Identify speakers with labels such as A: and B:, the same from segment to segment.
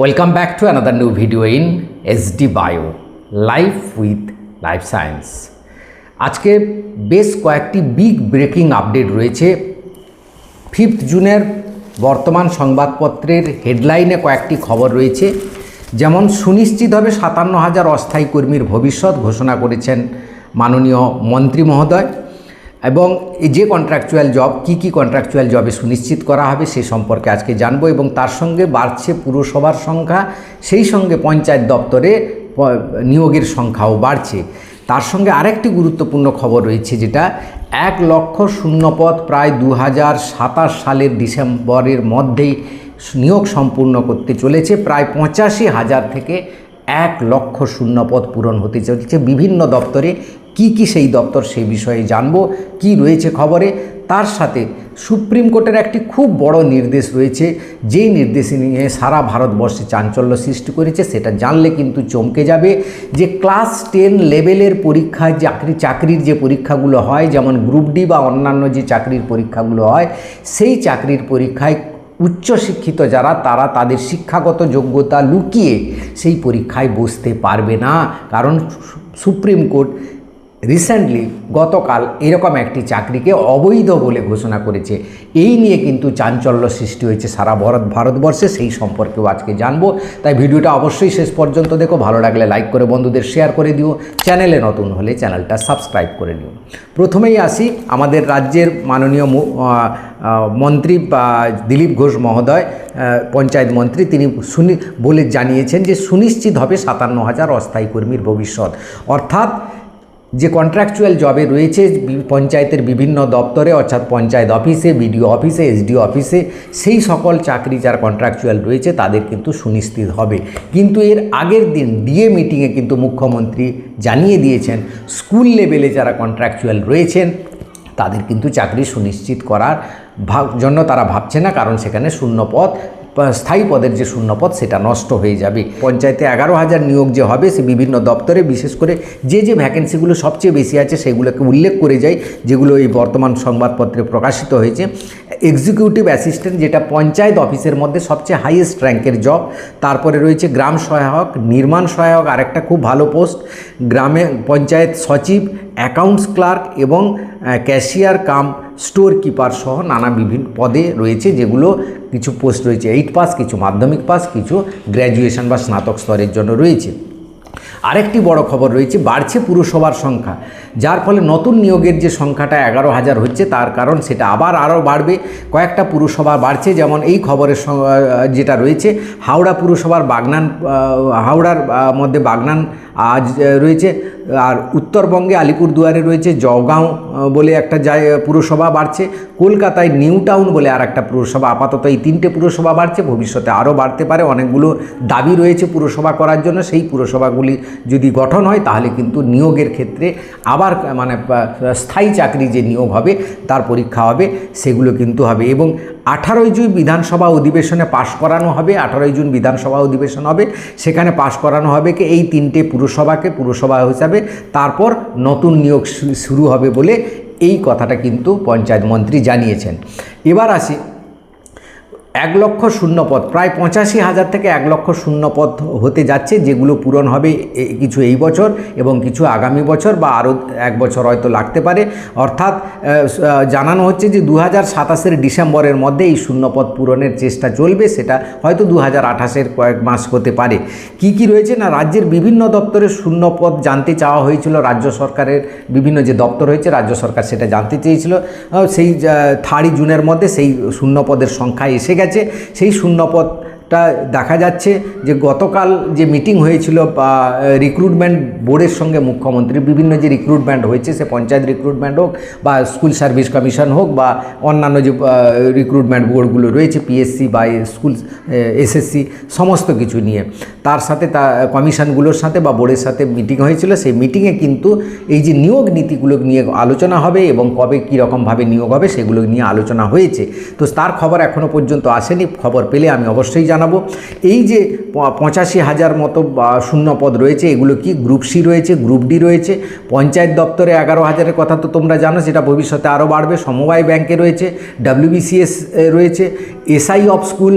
A: Welcome back to another new video in SD Bio Life with Life Science। আজকে বেশ কয়েকটি big breaking update রয়েছে। 5 জুনের বর্তমান সংবাদপত্রের হেডলাইনে কয়েকটি খবর রয়েছে, যেমন সুনিশ্চিত হবে 57,000 অস্থায়ী কর্মীর ভবিষ্যৎ ঘোষণা করেছেন মাননীয় মন্ত্রী মহোদয়, এবং যে কন্ট্রাকচুয়াল জব কী কন্ট্রাকচুয়াল জবে সুনিশ্চিত করা হবে সে সম্পর্কে আজকে জানবো, এবং তার সঙ্গে বাড়ছে পুরসভার সংখ্যা, সেই সঙ্গে পঞ্চায়েত দপ্তরে নিয়োগের সংখ্যাও বাড়ছে। তার সঙ্গে আরেকটি গুরুত্বপূর্ণ খবর রয়েছে, যেটা 1 লক্ষ শূন্যপদ প্রায় 2027 সালের ডিসেম্বরের মধ্যেই নিয়োগ সম্পূর্ণ করতে চলেছে। প্রায় 85,000 থেকে 1 লক্ষ শূন্যপদ পূরণ হতে চলেছে বিভিন্ন দপ্তরে। কি সেই দপ্তর সেই বিষয়ে জানবো, কি রয়েছে খবরে। তার সাথে সুপ্রিম কোর্টের একটি খুব বড় নির্দেশ রয়েছে, যেই নির্দেশ নিয়ে সারা ভারতবর্ষে চাঞ্চল্য সৃষ্টি করেছে। সেটা জানলে কিন্তু চমকে যাবে যে ক্লাস 10 লেভেলের পরীক্ষায় চাকরির যে পরীক্ষাগুলো হয়, যেমন গ্রুপ ডি বা অন্যান্য যে চাকরির পরীক্ষাগুলো হয়, সেই চাকরির পরীক্ষায় উচ্চশিক্ষিত যারা তারা তাদের শিক্ষাগত যোগ্যতা লুকিয়ে সেই পরীক্ষায় বসতে পারবে না। কারণ সুপ্রিম কোর্ট রিসেন্টলি গতকাল এরকম একটি চাকরিকে অবৈধ বলে ঘোষণা করেছে। এই নিয়ে কিন্তু চাঞ্চল্য সৃষ্টি হয়েছে সারা ভারতবর্ষে, সেই সম্পর্কেও আজকে জানবো। তাই ভিডিওটা অবশ্যই শেষ পর্যন্ত দেখো, ভালো লাগলে লাইক করে বন্ধুদের শেয়ার করে দিও, চ্যানেলে নতুন হলে চ্যানেলটা সাবস্ক্রাইব করে নিও। প্রথমেই আসি আমাদের রাজ্যের মাননীয় মন্ত্রী দিলীপ ঘোষ মহোদয়, পঞ্চায়েত মন্ত্রী, তিনি বলে জানিয়েছেন যে সুনিশ্চিত হবে 57,000 অস্থায়ী কর্মীর ভবিষ্যৎ। অর্থাৎ যে কন্ট্রাকচুয়াল জবে রয়েছে পঞ্চায়েতের বিভিন্ন দপ্তরে, অর্থাৎ পঞ্চায়েত অফিসে, বিডিও অফিসে, এসডিও অফিসে, সেই সকল চাকরি যার কন্ট্রাকচুয়াল রয়েছে তাদের কিন্তু সুনিশ্চিত হবে। কিন্তু এর আগের দিন ডিএ মিটিংয়ে কিন্তু মুখ্যমন্ত্রী জানিয়ে দিয়েছেন স্কুল লেভেলে যারা কন্ট্রাকচুয়াল রয়েছেন তাদের কিন্তু চাকরি সুনিশ্চিত করার জন্য তারা ভাবছে না, কারণ সেখানে শূন্যপদ, স্থায়ী পদের যে শূন্যপদ সেটা নষ্ট হয়ে যাবে। পঞ্চায়েতে 11,000 নিয়োগ যে হবে সে বিভিন্ন দপ্তরে, বিশেষ করে যে ভ্যাকেন্সিগুলো সবচেয়ে বেশি আছে সেগুলোকে উল্লেখ করে যায়, যেগুলো এই বর্তমান সংবাদপত্রে প্রকাশিত হয়েছে। এক্সিকিউটিভ অ্যাসিস্ট্যান্ট, যেটা পঞ্চায়েত অফিসের মধ্যে সবচেয়ে হাইয়েস্ট র্যাঙ্কের জব। তারপরে রয়েছে গ্রাম সহায়ক, নির্মাণ সহায়ক, আরেকটা খুব ভালো পোস্ট, গ্রামে পঞ্চায়েত সচিব, অ্যাকাউন্টস ক্লার্ক এবং ক্যাশিয়ার কাম স্টোর কিপার সহ নানা বিভিন্ন পদে রয়েছে, যেগুলো কিছু পোস্ট রয়েছে 8 পাস, কিছু মাধ্যমিক পাস, কিছু গ্র্যাজুয়েশন বা স্নাতক স্তরের জন্য রয়েছে। আরেকটি বড় খবর রয়েছে, বাড়ছে পুরসভার সংখ্যা, যার ফলে নতুন নিয়োগের যে সংখ্যাটা 11,000 হচ্ছে, তার কারণ সেটা আরও বাড়বে। কয়েকটা পুরসভা বাড়ছে, যেমন এই খবরের যেটা রয়েছে, হাওড়া পুরসভার হাওড়ার মধ্যে বাগনান আজ রয়েছে, আর উত্তরবঙ্গে আলিপুরদুয়ারে রয়েছে জগাঁও বলে একটা পুরসভা বাড়ছে, কলকাতায় নিউ টাউন বলে আর একটা পুরসভা। আপাতত এই 3টে পুরসভা বাড়ছে, ভবিষ্যতে আরও বাড়তে পারে। অনেকগুলো দাবি রয়েছে পুরসভা করার জন্য, সেই পুরসভাগুলি যদি গঠন হয় তাহলে কিন্তু নিয়োগের ক্ষেত্রে আবার স্থায়ী চাকরি যে নিয়োগ হবে তার পরীক্ষা হবে, সেগুলো কিন্তু হবে। এবং 18 জুন বিধানসভা অধিবেশনে পাশ করানো হবে, 18 জুন বিধানসভা অধিবেশন হবে, সেখানে পাশ করানো হবে কি এই 3টে পুরসভাকে পুরসভা হিসাবে, তারপর নতুন নিয়োগ শুরু হবে বলে এই কথাটা কিন্তু পঞ্চায়েত মন্ত্রী জানিয়েছেন। এবার আসি 1 লক্ষ শূন্যপদ, প্রায় 85,000 থেকে 1 লক্ষ শূন্যপদ হতে যাচ্ছে, যেগুলো পূরণ হবে কিছু এই বছর এবং কিছু আগামী বছর, বা আরও 1 বছর হয়তো লাগতে পারে। অর্থাৎ জানানো হচ্ছে যে 2027 ডিসেম্বরের মধ্যে এই শূন্যপদ পূরণের চেষ্টা চলবে, সেটা হয়তো 2028 কয়েক মাস হতে পারে। কি রয়েছে না, রাজ্যের বিভিন্ন দপ্তরের শূন্যপদ জানতে চাওয়া হয়েছিল, রাজ্য সরকারের বিভিন্ন যে দপ্তর হয়েছে রাজ্য সরকার সেটা জানতে চেয়েছিল। সেই 3 জুনের মধ্যে সেই শূন্যপদের সংখ্যা এসে গেছে। সেই শূন্যপদটা দেখা যাচ্ছে যে গতকাল যে মিটিং হয়েছিল রিক্রুটমেন্ট বোর্ডের সঙ্গে মুখ্যমন্ত্রীর, বিভিন্ন যে রিক্রুটমেন্ট হয়েছে, সে পঞ্চায়েত রিক্রুটমেন্ট হোক বা স্কুল সার্ভিস কমিশন হোক বা অন্যান্য যে রিক্রুটমেন্ট বোর্ডগুলো রয়েছে, পিএসসি বা স্কুল এসএসসি, সমস্ত কিছু নিয়ে তার সাথে কমিশনগুলোর সাথে বা বোর্ডের সাথে মিটিং হয়েছিল। সেই মিটিংয়ে কিন্তু এই যে নিয়োগ নীতিগুলো নিয়ে আলোচনা হবে এবং কবে কীরকমভাবে নিয়োগ হবে সেগুলো নিয়ে আলোচনা হয়েছে। তো তার খবর এখনও পর্যন্ত আসেনি, খবর পেলে আমি অবশ্যই জানাবো। এই যে 85,000 মতো শূন্যপদ রয়েছে, এগুলো কি গ্রুপ সি রয়েছে, গ্রুপ ডি রয়েছে, পঞ্চায়েত দপ্তরে 11,000-এর কথা তো তোমরা জানো, সেটা ভবিষ্যতে আরও বাড়বে। সমবায় ব্যাংকে রয়েছে, WBCS রয়েছে, এসআই অফ স্কুল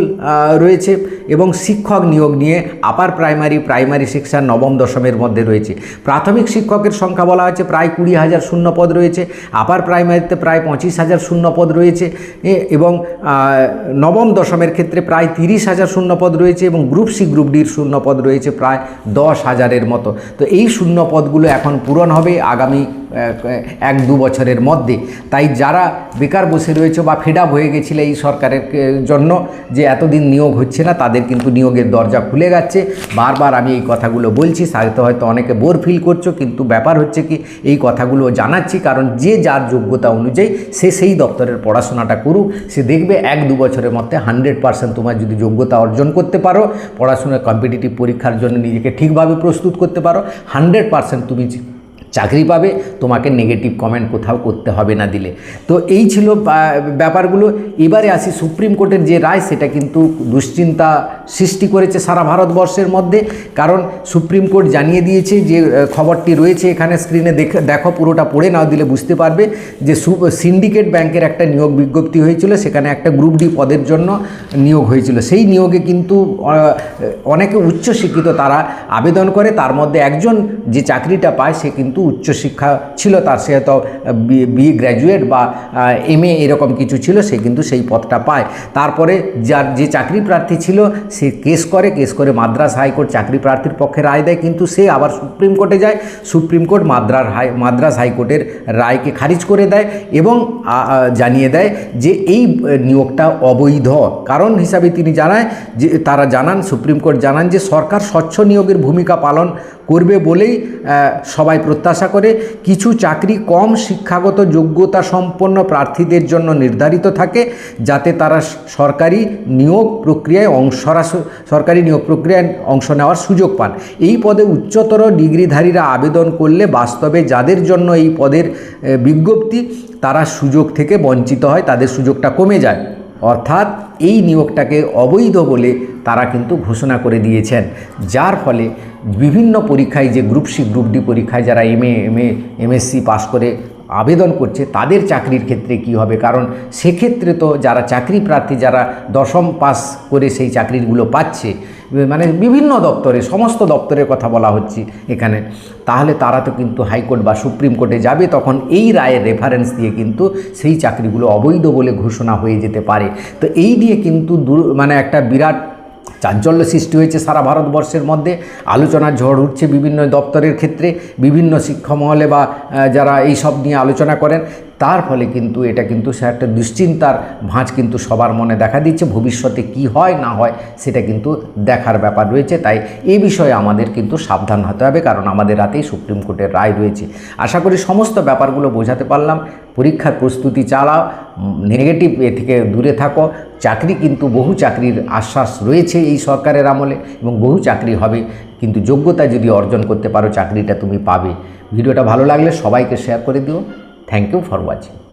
A: রয়েছে এবং শিক্ষক নিয়োগ নিয়ে আপার প্রাইমারি সেকশন নবম দশমের মধ্যে রয়েছে। প্রাথমিক শিক্ষকের সংখ্যা বলা হয়েছে প্রায় 20,000 শূন্যপদ রয়েছে, আপার প্রাইমারিতে প্রায় 25,000 শূন্যপদ রয়েছে এবং নবম দশমের ক্ষেত্রে প্রায় 30,000 শূন্যপদ রয়েছে এবং গ্রুপ সি গ্রুপ ডির শূন্যপদ রয়েছে প্রায় 10,000-এর মতো। তো এই শূন্যপদগুলো এখন পূরণ হবে আগামী 1-2 বছরের মধ্যে। তাই যারা বেকার বসে রয়েছে বা ফেড আপ হয়ে গেছিলে এই সরকারের জন্য যে এতদিন নিয়োগ হচ্ছে না, তাদের কিন্তু নিয়োগের দরজা খুলে যাচ্ছে। বারবার আমি এই কথাগুলো বলছি, হয়তো অনেকে বোর ফিল করছো, কিন্তু ব্যাপার হচ্ছে কি এই কথাগুলো জানাচ্ছি কারণ যে যার যোগ্যতা অনুযায়ী সে সেই দপ্তরের পড়াশোনাটা করুক। সে দেখবে 1-2 বছরের মধ্যে 100% তোমার যদি যোগ্যতা অর্জন করতে পারো, পড়াশোনার কম্পিটিটিভ পরীক্ষার জন্য নিজেকে ঠিকভাবে প্রস্তুত করতে পারো, 100% তুমি চাকরি পাবে। তোমাকে নেগেটিভ কমেন্ট কোথাও করতে হবে না দিলে। তো এই ছিল ব্যাপারগুলো। এবারে আসি সুপ্রিম কোর্টের যে রায়, সেটা কিন্তু দুশ্চিন্তা সৃষ্টি করেছে সারা ভারতবর্ষের মধ্যে। কারণ সুপ্রিম কোর্ট জানিয়ে দিয়েছে যে খবরটি রয়েছে এখানে স্ক্রিনে দেখো, পুরোটা পড়ে নাও, দিলে বুঝতে পারবে যে সিন্ডিকেট ব্যাংকের একটা নিয়োগ বিজ্ঞপ্তি হয়েছিল, সেখানে একটা গ্রুপ ডি পদের জন্য নিয়োগ হয়েছিল। সেই নিয়োগে কিন্তু অনেকে উচ্চশিক্ষিত তারা আবেদন করে, তার মধ্যে একজন যে চাকরিটা পায় সে কিন্তু উচ্চশিক্ষা ছিল তার, সে হয়তো বি গ্র্যাজুয়েট বা MA এরকম কিছু ছিল, সে কিন্তু সেই পদটা পায়। তারপরে যে চাকরি প্রার্থী ছিল সে কেস করে মাদ্রাস হাইকোর্ট চাকরি প্রার্থীর পক্ষে রায় দেয়, কিন্তু সে আবার সুপ্রিম কোর্টে যায়। সুপ্রিম কোর্ট মাদ্রাস হাইকোর্টের রায়কে খারিজ করে দেয় এবং জানিয়ে দেয় যে এই নিয়োগটা অবৈধ। কারণ হিসাবে তিনি জানান সুপ্রিম কোর্ট জানান যে সরকার স্বচ্ছ নিয়োগের ভূমিকা পালন করবে বলেই সবাই প্রত্যাশা করে। কিছু চাকরি কম শিক্ষাগত যোগ্যতা সম্পন্ন প্রার্থীদের জন্য নির্ধারিত থাকে, যাতে তারা সরকারি নিয়োগ প্রক্রিয়ায় অংশ নেওয়ার সুযোগ পান। এই পদে উচ্চতর ডিগ্রিধারীরা আবেদন করলে বাস্তবে যাদের জন্য এই পদের বিজ্ঞপ্তি, তারা সুযোগ থেকে বঞ্চিত হয়, তাদের সুযোগটা কমে যায়। অর্থাৎ এই নিয়োগটাকে অবৈধ বলে তারা কিন্তু ঘোষণা করে দিয়েছেন, যার ফলে বিভিন্ন পরীক্ষায় যে গ্রুপ সি গ্রুপ ডি পরীক্ষায় যারা MSc পাস করে আবেদন করছে তাদের চাকরির ক্ষেত্রে কি হবে? কারণ সেক্ষেত্রে তো যারা চাকরি প্রার্থী, যারা দশম পাস করে সেই চাকরিগুলো পাচ্ছে, মানে বিভিন্ন দপ্তরে, সমস্ত দপ্তরের কথা বলা হচ্ছে এখানে, তাহলে তারা তো কিন্তু হাইকোর্ট বা সুপ্রিম কোর্টে যাবে, তখন এই রায়ের রেফারেন্স দিয়ে কিন্তু সেই চাকরিগুলো অবৈধ বলে ঘোষণা হয়ে যেতে পারে। তো এই নিয়ে কিন্তু একটা বিরাট চাঞ্চল্য সৃষ্টি হয়েছে সারা ভারতবর্ষের মধ্যে। আলোচনার ঝড় উঠছে বিভিন্ন দপ্তরের ক্ষেত্রে, বিভিন্ন শিক্ষা মহলে বা যারা এই সব নিয়ে আলোচনা করেন, তার ফলে কিন্তু এটা কিন্তু সে একটা দুশ্চিন্তার ভাঁজ কিন্তু সবার মনে দেখা দিচ্ছে। ভবিষ্যতে কি হয় না হয় সেটা কিন্তু দেখার ব্যাপার রয়েছে। তাই এই বিষয়ে আমাদের কিন্তু সাবধান হতে হবে, কারণ আমাদের হাতেই সুপ্রিম কোর্টের রায় রয়েছে। আশা করি সমস্ত ব্যাপারগুলো বোঝাতে পারলাম। পরীক্ষার প্রস্তুতি চালাও, নেগেটিভ থেকে দূরে থাকো। চাকরি কিন্তু বহু চাকরির আশ্বাস রয়েছে এই সরকারের আমলে এবং বহু চাকরি হবে, কিন্তু যোগ্যতা যদি অর্জন করতে পারো চাকরিটা তুমি পাবে। ভিডিওটা ভালো লাগলে সবাইকে শেয়ার করে দিও। Thank you for watching.